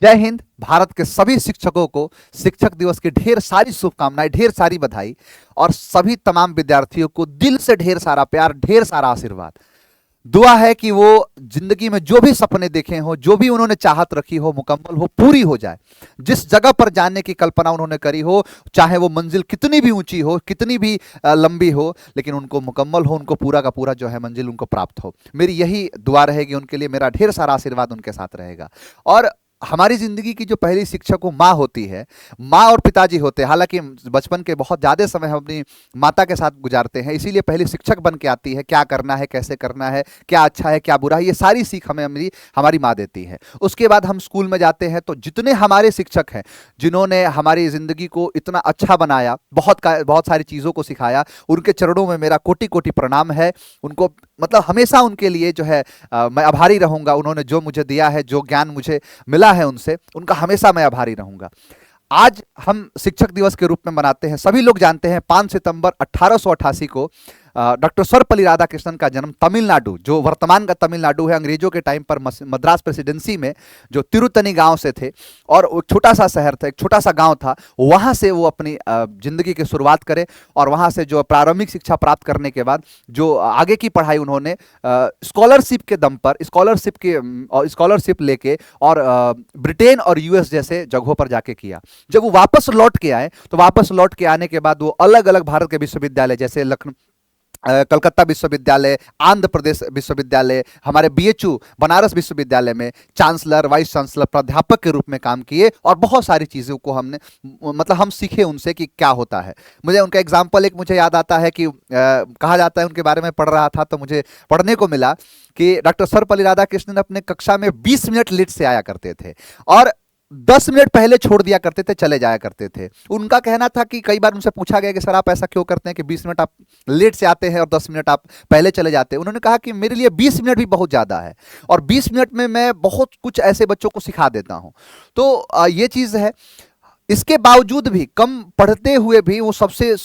जय हिंद। भारत के सभी शिक्षकों को शिक्षक दिवस की ढेर सारी शुभकामनाएं, ढेर सारी बधाई। और सभी तमाम विद्यार्थियों को दिल से ढेर सारा प्यार, ढेर सारा आशीर्वाद। दुआ है कि वो जिंदगी में जो भी सपने देखे हो, जो भी उन्होंने चाहत रखी हो, मुकम्मल हो, पूरी हो जाए। जिस जगह पर जाने की कल्पना उन्होंने करी हो, चाहे वो मंजिल कितनी भी ऊंची हो, कितनी भी लंबी हो, लेकिन उनको मुकम्मल हो, उनको पूरा का पूरा जो है मंजिल उनको प्राप्त हो। मेरी यही दुआ रहेगी उनके लिए, मेरा ढेर सारा आशीर्वाद उनके साथ रहेगा। और हमारी जिंदगी की जो पहली शिक्षक वो माँ होती है, माँ और पिताजी होते हैं। हालांकि बचपन के बहुत ज़्यादा समय हम अपनी माता के साथ गुजारते हैं, इसीलिए पहली शिक्षक बन के आती है, क्या करना है, कैसे करना है, क्या अच्छा है, क्या बुरा है, ये सारी सीख हमें हमारी हमारी माँ देती है। उसके बाद हम स्कूल में जाते हैं, तो जितने हमारे शिक्षक हैं जिन्होंने हमारी ज़िंदगी को इतना अच्छा बनाया, बहुत सारी चीज़ों को सिखाया, उनके चरणों में मेरा कोटि कोटि प्रणाम है। उनको मतलब हमेशा उनके लिए जो है मैं आभारी रहूँगा। उन्होंने जो मुझे दिया है, जो ज्ञान मुझे मिला है उनसे, उनका हमेशा मैं आभारी रहूंगा। आज हम शिक्षक दिवस के रूप में मनाते हैं। सभी लोग जानते हैं 5 सितंबर 1888 को डॉक्टर सर्वपल्ली राधाकृष्णन का जन्म तमिलनाडु, जो वर्तमान का तमिलनाडु है, अंग्रेजों के टाइम पर मद्रास प्रेसिडेंसी में जो तिरुतनी गांव से थे, और वो छोटा सा शहर था, एक छोटा सा गांव था, वहां से वो अपनी जिंदगी की शुरुआत करे। और वहां से जो प्रारंभिक शिक्षा प्राप्त करने के बाद जो आगे की पढ़ाई उन्होंने स्कॉलरशिप के दम पर, स्कॉलरशिप लेके और ब्रिटेन और यूएस जैसे जगहों पर जाके किया। जब वो वापस लौट के आए, तो वापस लौट के आने के बाद वो अलग अलग भारत के विश्वविद्यालय, जैसे लखनऊ, कलकत्ता विश्वविद्यालय, आंध्र प्रदेश विश्वविद्यालय, हमारे बीएचयू बनारस विश्वविद्यालय में चांसलर, वाइस चांसलर, प्राध्यापक के रूप में काम किए। और बहुत सारी चीज़ों को हमने मतलब हम सीखे उनसे कि क्या होता है। मुझे उनका एग्जाम्पल एक मुझे याद आता है कि कहा जाता है, उनके बारे में पढ़ रहा था तो मुझे पढ़ने को मिला कि डॉक्टर सर्वपल्ली राधाकृष्णन अपने कक्षा में 20 मिनट लेट से आया करते थे और 10 मिनट पहले छोड़ दिया करते थे, चले जाया करते थे। उनका कहना था कि कई बार उनसे पूछा गया कि सर आप ऐसा क्यों करते हैं कि 20 मिनट आप लेट से आते हैं और 10 मिनट आप पहले चले जाते हैं। उन्होंने कहा कि मेरे लिए 20 मिनट भी बहुत ज़्यादा है, और 20 मिनट में मैं बहुत कुछ ऐसे बच्चों को सिखा देता हूँ। तो ये चीज़ है। इसके बावजूद भी, कम पढ़ते हुए भी, वो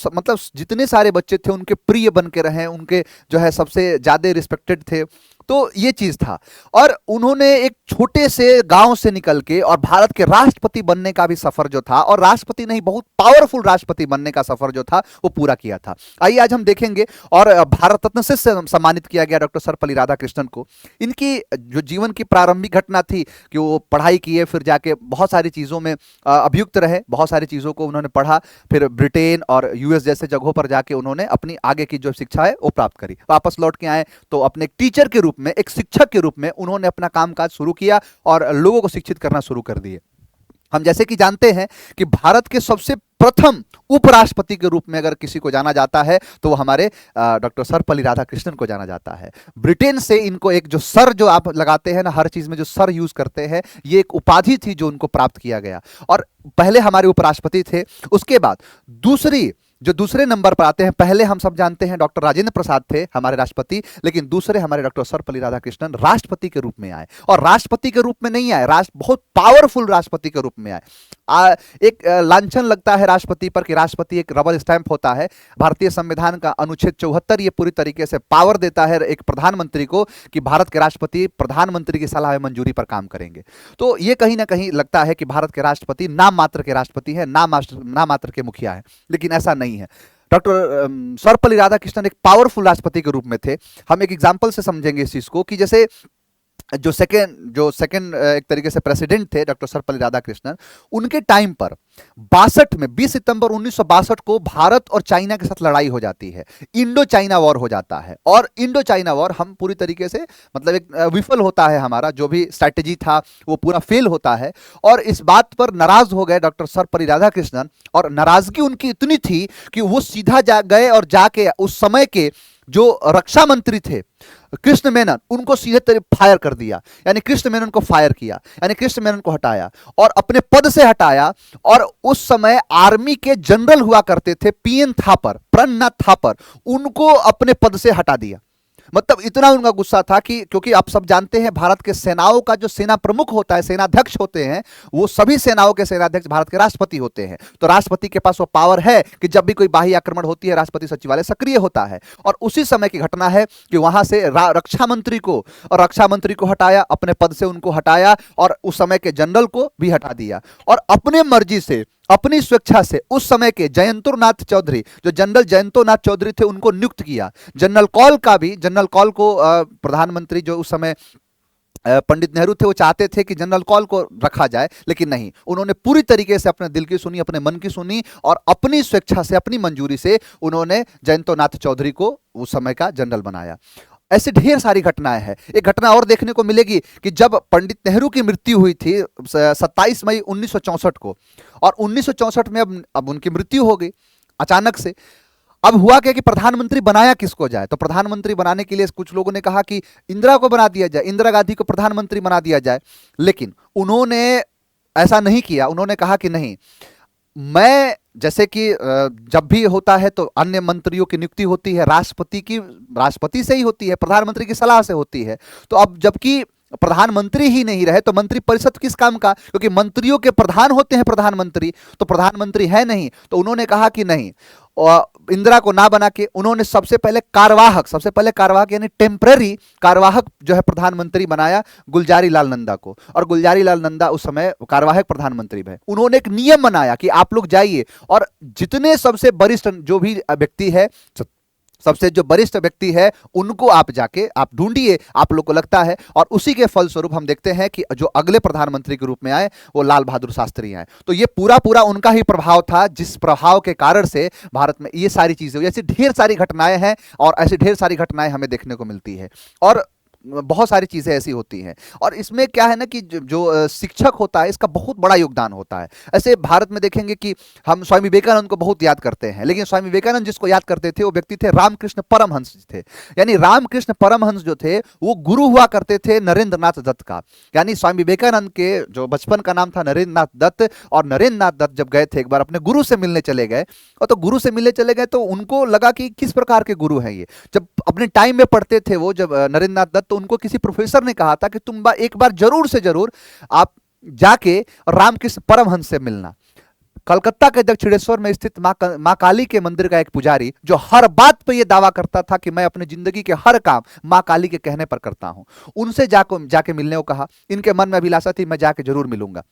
मतलब जितने सारे बच्चे थे उनके प्रिय बन के रहे, उनके जो है सबसे ज़्यादा रिस्पेक्टेड थे। तो ये चीज़ था। और उन्होंने एक छोटे से गांव से निकल के और भारत के राष्ट्रपति बनने का भी सफ़र जो था, और राष्ट्रपति नहीं, बहुत पावरफुल राष्ट्रपति बनने का सफ़र जो था, वो पूरा किया था। आइए आज हम देखेंगे। और भारत रत्न से सम्मानित किया गया डॉक्टर सर्वपल्ली राधाकृष्णन को। इनकी जो जीवन की प्रारंभिक घटना थी कि वो पढ़ाई किए, फिर जाके बहुत सारी चीज़ों में अभियुक्त रहे, बहुत सारी चीज़ों को उन्होंने पढ़ा, फिर ब्रिटेन और यूएस जैसे जगहों पर जाके उन्होंने अपनी आगे की जो शिक्षा है वो प्राप्त करी। वापस लौट के आए तो अपने टीचर के रूप में, एक शिक्षक के रूप में उन्होंने अपना कामकाज शुरू किया और लोगों को शिक्षित करना शुरू कर दिए। हम जैसे कि जानते हैं कि भारत के सबसे प्रथम उपराष्ट्रपति के रूप में अगर किसी को जाना जाता है तो वो हमारे डॉक्टर सर्वपल्ली राधाकृष्णन को जाना जाता है। ब्रिटेन से इनको एक जो सर जो आप लगाते हैं ना, हर चीज में जो सर यूज करते हैं, ये एक उपाधि थी जो उनको प्राप्त किया गया। और पहले हमारे उपराष्ट्रपति थे। उसके बाद दूसरे नंबर पर आते हैं। पहले हम सब जानते हैं डॉक्टर राजेंद्र प्रसाद थे हमारे राष्ट्रपति, लेकिन दूसरे हमारे डॉक्टर सर्वपल्ली राधाकृष्णन राष्ट्रपति के रूप में आए। और राष्ट्रपति के रूप में नहीं आए, बहुत पावरफुल राष्ट्रपति के रूप में आए। एक लांछन लगता है राष्ट्रपति पर कि राष्ट्रपति एक रबर स्टैंप होता है। भारतीय संविधान का अनुच्छेद 74 ये पूरी तरीके से पावर देता है एक प्रधानमंत्री को कि भारत के राष्ट्रपति प्रधानमंत्री की सलाह मंजूरी पर काम करेंगे। तो ये कहीं ना कहीं लगता है कि भारत के राष्ट्रपति नाम मात्र के राष्ट्रपति है, नाम मात्र के मुखिया है, लेकिन ऐसा नहीं है। डॉक्टर सर्वपल्ली राधाकृष्णन एक पावरफुल राष्ट्रपति के रूप में थे। हम एक एग्जाम्पल से समझेंगे इस चीज को कि जैसे जो सेकंड एक तरीके से प्रेसिडेंट थे डॉक्टर सर्वपल्ली राधाकृष्णन, उनके टाइम पर 62 में 20 सितंबर 1962 को भारत और चाइना के साथ लड़ाई हो जाती है, इंडो चाइना वॉर हो जाता है। और इंडो चाइना वॉर हम पूरी तरीके से मतलब एक विफल होता है, हमारा जो भी स्ट्रैटेजी था वो पूरा फेल होता है। और इस बात पर नाराज हो गए डॉक्टर सर्वपल्ली राधाकृष्णन, और नाराजगी उनकी इतनी थी कि वो सीधा गए और जाके उस समय के जो रक्षा मंत्री थे कृष्ण मेनन, उनको सीधे तरह फायर कर दिया। यानी कृष्ण मेनन को फायर किया, यानी कृष्ण मेनन को हटाया और अपने पद से हटाया। और उस समय आर्मी के जनरल हुआ करते थे पीएन थापर, प्रणनाथ थापर, उनको अपने पद से हटा दिया। मतलब इतना उनका गुस्सा था कि, क्योंकि आप सब जानते हैं भारत के सेनाओं का जो सेना प्रमुख होता है, सेनाध्यक्ष होते हैं, वो सभी सेनाओं के सेनाध्यक्ष भारत के राष्ट्रपति होते हैं। तो राष्ट्रपति के पास वो पावर है कि जब भी कोई बाह्य आक्रमण होती है राष्ट्रपति सचिवालय सक्रिय होता है। और उसी समय की घटना है कि वहां से रक्षा मंत्री को हटाया, अपने पद से उनको हटाया और उस समय के जनरल को भी हटा दिया और अपने मर्जी से, अपनी स्वेच्छा से उस समय के जयंतो नाथ चौधरी, जो जनरल जयंतो नाथ चौधरी थे, उनको नियुक्त किया। जनरल कौल को प्रधानमंत्री जो उस समय पंडित नेहरू थे, वो चाहते थे कि जनरल कौल को रखा जाए, लेकिन नहीं, उन्होंने पूरी तरीके से अपने दिल की सुनी, अपने मन की सुनी और अपनी स्वेच्छा से, अपनी मंजूरी से उन्होंने जयंतो नाथ चौधरी को उस समय का जनरल बनाया। ऐसे ढेर सारी घटनाएं हैं। एक घटना और देखने को मिलेगी कि जब पंडित नेहरू की मृत्यु हुई थी 27 मई 1964 को, और 1964 में अब उनकी मृत्यु हो गई अचानक से। अब हुआ क्या कि प्रधानमंत्री बनाया किसको जाए, तो प्रधानमंत्री बनाने के लिए कुछ लोगों ने कहा कि इंदिरा को बना दिया जाए, इंदिरा गांधी को प्रधानमंत्री बना दिया जाए, लेकिन उन्होंने ऐसा नहीं किया। उन्होंने कहा कि नहीं, मैं, जैसे कि जब भी होता है तो अन्य मंत्रियों की नियुक्ति होती है राष्ट्रपति से ही होती है, प्रधानमंत्री की सलाह से होती है। तो अब जबकि प्रधानमंत्री ही नहीं रहे तो मंत्री परिषद किस काम का, क्योंकि मंत्रियों के प्रधान होते हैं प्रधानमंत्री, तो प्रधानमंत्री है नहीं। तो उन्होंने कहा कि नहीं, इंदिरा को ना बना के उन्होंने सबसे पहले कार्यवाहक यानी टेम्पररी कार्यवाहक जो है प्रधानमंत्री बनाया गुलजारी लाल नंदा को, और गुलजारी लाल नंदा उस समय कार्यवाहक प्रधानमंत्री भे। उन्होंने एक नियम बनाया कि आप लोग जाइए और जितने सबसे वरिष्ठ जो भी व्यक्ति है, सबसे जो वरिष्ठ व्यक्ति है, उनको आप जाके आप ढूंढिए, आप लोग को लगता है। और उसी के फलस्वरूप हम देखते हैं कि जो अगले प्रधानमंत्री के रूप में आए वो लाल बहादुर शास्त्री आए। तो ये पूरा उनका ही प्रभाव था, जिस प्रभाव के कारण से भारत में ये सारी चीजें हुई। ऐसी ढेर सारी घटनाएं हैं और ऐसी ढेर सारी घटनाएं हमें देखने को मिलती है और बहुत सारी चीजें ऐसी होती हैं। और इसमें क्या है ना कि जो शिक्षक होता है, इसका बहुत बड़ा योगदान होता है। ऐसे भारत में देखेंगे कि हम स्वामी विवेकानंद को बहुत याद करते हैं, लेकिन स्वामी विवेकानंद जिसको याद करते थे वो व्यक्ति थे रामकृष्ण परमहंस थे। यानी रामकृष्ण परमहंस जो थे वो गुरु हुआ करते थे नरेंद्र नाथ दत्त का। यानी स्वामी विवेकानंद के जो बचपन का नाम था नरेंद्र नाथ दत्त, और नरेंद्र नाथ दत्त जब गए थे एक बार अपने गुरु से मिलने चले गए, और तो गुरु से मिलने चले गए तो उनको लगा कि किस प्रकार के गुरु हैं ये। जब अपने टाइम में पढ़ते थे वो, जब नरेंद्र नाथ दत्त, तो उनको किसी प्रोफेसर ने कहा था कि तुम एक बार जरूर से जरूर आप जाके रामकृष्ण परमहंस से मिलना। कलकत्ता के दक्षिणेश्वर में स्थित मां काली के मंदिर का एक पुजारी जो हर बात पे ये दावा करता था कि मैं अपनी जिंदगी के हर काम मां काली के कहने पर करता हूं, उनसे जाके मिलने को कहा। इनके मन में अभिलाषा थी मैं जाके जरूर मिलूंगा।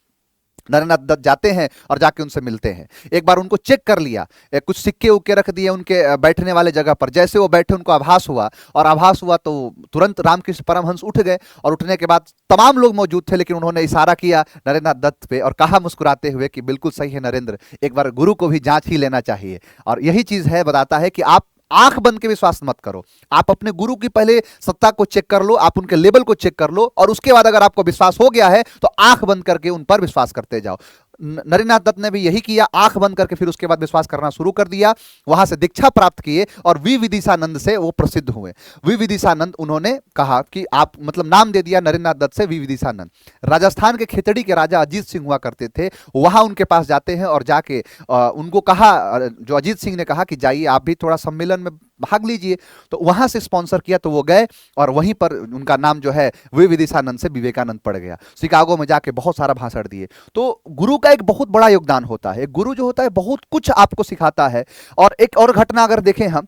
नरेंद्र दत्त जाते हैं और जाके उनसे मिलते हैं। एक बार उनको चेक कर लिया, कुछ सिक्के उक्के रख दिए उनके बैठने वाले जगह पर। जैसे वो बैठे उनको आभास हुआ तो तुरंत रामकृष्ण परमहंस उठ गए, और उठने के बाद तमाम लोग मौजूद थे, लेकिन उन्होंने इशारा किया नरेंद्र दत्त पे और कहा मुस्कुराते हुए कि बिल्कुल सही है नरेंद्र, एक बार गुरु को भी जांच ही लेना चाहिए। और यही चीज है, बताता है कि आप आंख बंद के विश्वास मत करो, आप अपने गुरु की पहले सत्ता को चेक कर लो, आप उनके लेवल को चेक कर लो, और उसके बाद अगर आपको विश्वास हो गया है तो आंख बंद करके उन पर विश्वास करते जाओ। नरेंद्र दत्त ने भी यही किया, आंख बंद करके फिर उसके बाद विश्वास करना शुरू कर दिया। वहां से दीक्षा प्राप्त किए और वी विदिशानंद से वो प्रसिद्ध हुए। वी विदिशानंद, उन्होंने कहा कि आप, मतलब नाम दे दिया नरेंद्र दत्त से वी विदिशानंद। राजस्थान के खेतड़ी के राजा अजीत सिंह हुआ करते थे, वहां उनके पास जाते हैं और जाके उनको कहा, जो अजीत सिंह ने कहा कि जाइए आप भी थोड़ा सम्मेलन में भाग लीजिए, तो वहां से स्पॉन्सर किया, तो वो गए और वहीं पर उनका नाम जो है वी विदिशानंद से विवेकानंद पड़ गया। शिकागो में जाके बहुत सारा भाषण दिए। तो गुरु का एक बहुत बड़ा योगदान होता है। गुरु जो होता है बहुत कुछ आपको सिखाता है। और एक और घटना अगर देखें, हम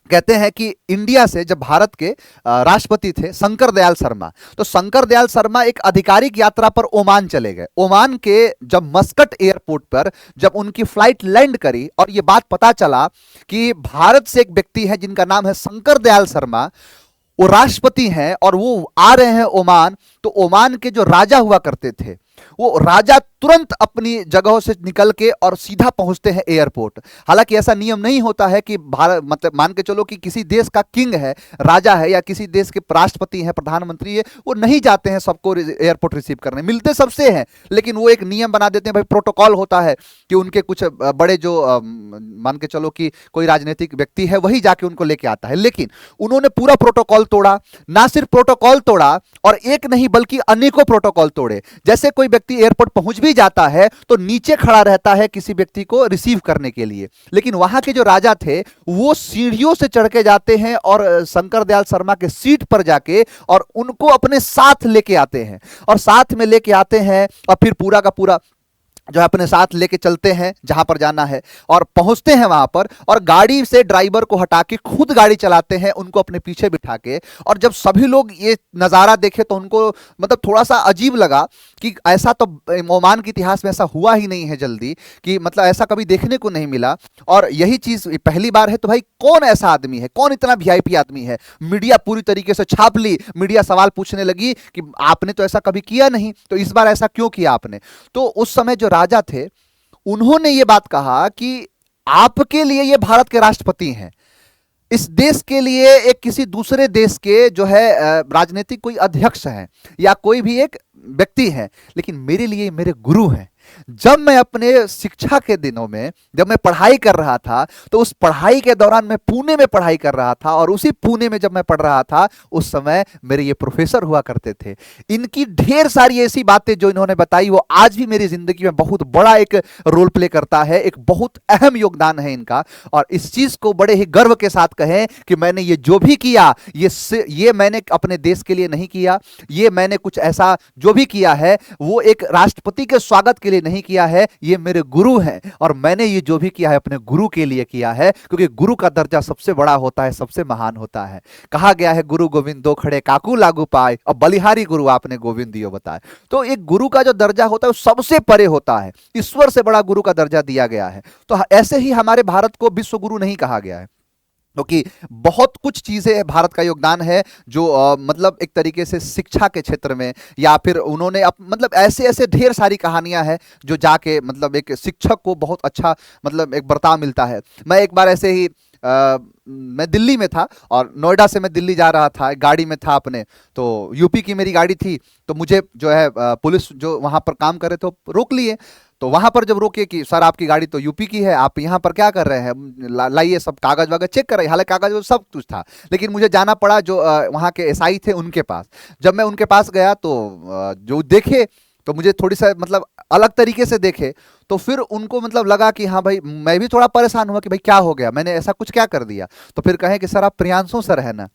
कहते हैं कि इंडिया से जब भारत के राष्ट्रपति थे शंकर दयाल शर्मा, तो शंकर दयाल शर्मा एक आधिकारिक यात्रा पर ओमान चले गए। ओमान के जब मस्कट एयरपोर्ट पर जब उनकी फ्लाइट लैंड करी और यह बात पता चला कि भारत से एक व्यक्ति है जिनका नाम है शंकर दयाल शर्मा, वो राष्ट्रपति हैं और वो आ रहे हैं ओमान, तो ओमान के जो राजा हुआ करते थे, वो राजा तुरंत अपनी जगहों से निकल के और सीधा पहुंचते हैं एयरपोर्ट। हालांकि ऐसा नियम नहीं होता है कि भारत, मतलब मान के चलो कि किसी देश का किंग है, राजा है, या किसी देश के राष्ट्रपति है, प्रधानमंत्री है, वो नहीं जाते हैं सबको एयरपोर्ट रिसीव करने, मिलते सबसे हैं, लेकिन वो एक नियम बना देते हैं, भाई प्रोटोकॉल होता है कि उनके कुछ बड़े जो मान के चलो कि कोई राजनीतिक व्यक्ति है वही जाके उनको लेके आता है। लेकिन उन्होंने पूरा प्रोटोकॉल तोड़ा, ना सिर्फ प्रोटोकॉल तोड़ा और एक नहीं बल्कि अनेकों प्रोटोकॉल तोड़े। जैसे कोई व्यक्ति व्यक्ति एयरपोर्ट पहुंच भी जाता है तो नीचे खड़ा रहता है किसी व्यक्ति को रिसीव करने के लिए, लेकिन वहां के जो राजा थे वो सीढ़ियों से चढ़ के जाते हैं और शंकर दयाल शर्मा के सीट पर जाके और उनको अपने साथ लेके आते हैं, और साथ में लेके आते हैं और फिर पूरा का पूरा जो है अपने साथ लेके चलते हैं जहां पर जाना है, और पहुंचते हैं वहां पर और गाड़ी से ड्राइवर को हटा के खुद गाड़ी चलाते हैं उनको अपने पीछे बिठा के। और जब सभी लोग ये नज़ारा देखे तो उनको मतलब थोड़ा सा अजीब लगा कि ऐसा तो ओमान के इतिहास में ऐसा हुआ ही नहीं है जल्दी, कि मतलब ऐसा कभी देखने को नहीं मिला, और यही चीज पहली बार है। तो भाई कौन ऐसा आदमी है, कौन इतना वीआईपी आदमी है? मीडिया पूरी तरीके से छाप ली, मीडिया सवाल पूछने लगी कि आपने तो ऐसा कभी किया नहीं, तो इस बार ऐसा क्यों किया आपने? तो उस समय जो राजा थे उन्होंने ये बात कहा कि आपके लिए ये भारत के राष्ट्रपति हैं, इस देश के लिए एक किसी दूसरे देश के जो है राजनीतिक कोई अध्यक्ष हैं या कोई भी एक व्यक्ति हैं, लेकिन मेरे लिए मेरे गुरु हैं। जब मैं अपने शिक्षा के दिनों में जब मैं पढ़ाई कर रहा था तो उस पढ़ाई के दौरान मैं पुणे में पढ़ाई कर रहा था, और उसी पुणे में जब मैं पढ़ रहा था उस समय मेरे ये प्रोफेसर हुआ करते थे। इनकी ढेर सारी ऐसी बातें जो इन्होंने बताई वो आज भी मेरी जिंदगी में बहुत बड़ा एक रोल प्ले करता है, एक बहुत अहम योगदान है इनका। और इस चीज को बड़े ही गर्व के साथ कहें कि मैंने ये जो भी किया ये मैंने अपने देश के लिए नहीं किया, ये मैंने कुछ ऐसा जो भी किया है वो एक राष्ट्रपति के स्वागत के लिए नहीं किया है, ये मेरे गुरु हैं और मैंने ये जो भी किया है अपने गुरु के लिए किया है, क्योंकि गुरु का दर्जा सबसे बड़ा होता है, सबसे महान होता है। कहा गया है गुरु गोविंद दो खड़े काकू लागू पाए, और बलिहारी गुरु आपने गोविंद दियो बताए। तो एक गुरु का जो दर्जा होता है वो सबसे परे होता है, ईश्वर से बड़ा गुरु का दर्जा दिया गया है। तो ऐसे ही हमारे भारत को विश्व गुरु नहीं कहा गया है, क्योंकि बहुत कुछ चीज़ें भारत का योगदान है जो मतलब एक तरीके से शिक्षा के क्षेत्र में, या फिर उन्होंने मतलब ऐसे ऐसे ढेर सारी कहानियां हैं जो जाके मतलब एक शिक्षक को बहुत अच्छा मतलब एक बर्ताव मिलता है। मैं एक बार ऐसे ही मैं दिल्ली में था और नोएडा से मैं दिल्ली जा रहा था, गाड़ी में था अपने, तो यूपी की मेरी गाड़ी थी, तो मुझे जो है पुलिस जो वहाँ पर काम कर रहे थे रोक लिए। तो वहां पर जब रोके कि सर आपकी गाड़ी तो यूपी की है, आप यहाँ पर क्या कर रहे हैं, लाइए सब कागज वागज चेक कर रहे हैं। हालांकि कागज सब कुछ था, लेकिन मुझे जाना पड़ा जो वहाँ के एसआई थे उनके पास। जब मैं उनके पास गया तो जो देखे तो मुझे थोड़ी सा मतलब अलग तरीके से देखे, तो फिर उनको मतलब लगा कि हाँ भाई, मैं भी थोड़ा परेशान हुआ कि भाई क्या हो गया, मैंने ऐसा कुछ क्या कर दिया। तो फिर कहे कि सर आप प्रियांशु सर है ना?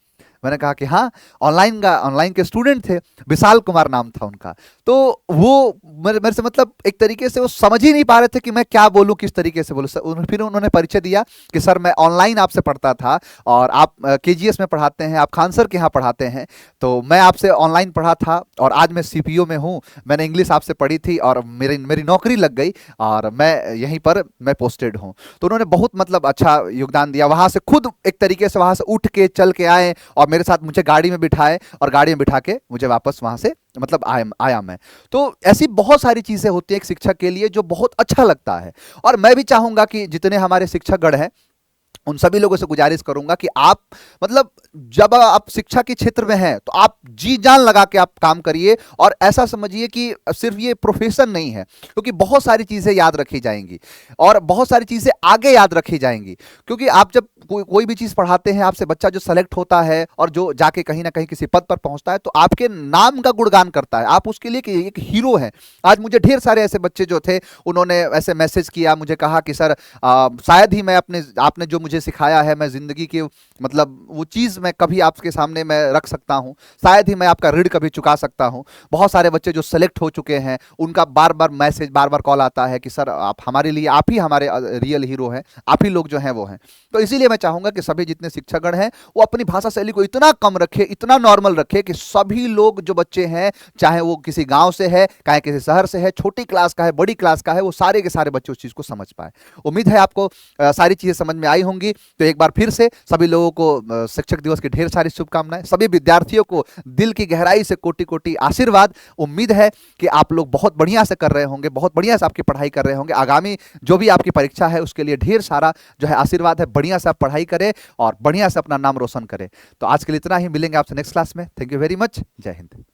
मैंने कहा कि हाँ, ऑनलाइन के स्टूडेंट थे, विशाल कुमार नाम था उनका। तो वो मेरे से मतलब एक तरीके से वो समझ ही नहीं पा रहे थे कि मैं क्या बोलूँ, किस तरीके से बोलूँ। फिर उन्होंने परिचय दिया कि सर मैं ऑनलाइन आपसे पढ़ता था और आप केजीएस में पढ़ाते हैं, आप खान सर के यहाँ पढ़ाते हैं, तो मैं आपसे ऑनलाइन पढ़ा था और आज मैं सीपीओ में हूँ, मैंने इंग्लिश आपसे पढ़ी थी और मेरी नौकरी लग गई और मैं यहीं पर मैं पोस्टेड हूँ। तो उन्होंने बहुत मतलब अच्छा योगदान दिया, वहाँ से खुद एक तरीके से वहाँ से उठ के चल के आए और मेरे साथ मुझे गाड़ी में बिठाए और गाड़ी में बिठा के मुझे वापस वहां से मतलब आया मैं। तो ऐसी बहुत सारी चीजें होती है एक शिक्षक के लिए जो बहुत अच्छा लगता है। और मैं भी चाहूंगा कि जितने हमारे शिक्षकगण हैं उन सभी लोगों से गुजारिश करूंगा कि आप मतलब जब आप शिक्षा के क्षेत्र में हैं तो आप जी जान लगा के आप काम करिए, और ऐसा समझिए कि सिर्फ ये प्रोफेशन नहीं है, क्योंकि बहुत सारी चीजें याद रखी जाएंगी और बहुत सारी चीजें आगे याद रखी जाएंगी। क्योंकि आप जब कोई भी चीज पढ़ाते हैं, आपसे बच्चा जो सेलेक्ट होता है और जो जाके कहीं ना कहीं किसी पद पर पहुंचता है तो आपके नाम का गुणगान करता है, आप उसके लिए एक हीरो हैं। आज मुझे ढेर सारे ऐसे बच्चे जो थे उन्होंने ऐसे मैसेज किया, मुझे कहा कि सर शायद ही मैं आपने जो मुझे सिखाया है मैं जिंदगी के मतलब वो चीज मैं कभी आपके सामने मैं रख सकता हूं, शायद ही मैं आपका ऋण कभी चुका सकता हूं। बहुत सारे बच्चे जो सेलेक्ट हो चुके हैं उनका बार बार मैसेज बार बार कॉल आता है कि सर आप हमारे लिए, आप ही हमारे रियल हीरो हैं, आप ही लोग जो हैं वो हैं। तो इसीलिए मैं चाहूंगा कि सभी जितने शिक्षकगण हैं वो अपनी भाषा शैली को इतना कम रखे, इतना नॉर्मल रखे कि सभी लोग जो बच्चे हैं, चाहे वो किसी गांव से है, चाहे किसी शहर से है, छोटी क्लास का है, बड़ी क्लास का है, वो सारे के सारे बच्चे उस चीज को समझ पाए। उम्मीद है आपको सारी चीजें समझ में आई होंगी। तो एक बार फिर से सभी लोगों को शिक्षक दिवस की ढेर सारी शुभकामनाएं, सभी विद्यार्थियों को दिल की गहराई से कोटि कोटि आशीर्वाद। उम्मीद है कि आप लोग बहुत बढ़िया से कर रहे होंगे, बहुत बढ़िया से आपकी पढ़ाई कर रहे होंगे। आगामी जो भी आपकी परीक्षा है उसके लिए ढेर सारा जो है आशीर्वाद है, बढ़िया से आप पढ़ाई करें और बढ़िया से अपना नाम रोशन करें। तो आज के लिए इतना ही, मिलेंगे आपसे नेक्स्ट क्लास में। थैंक यू वेरी मच, जय हिंद।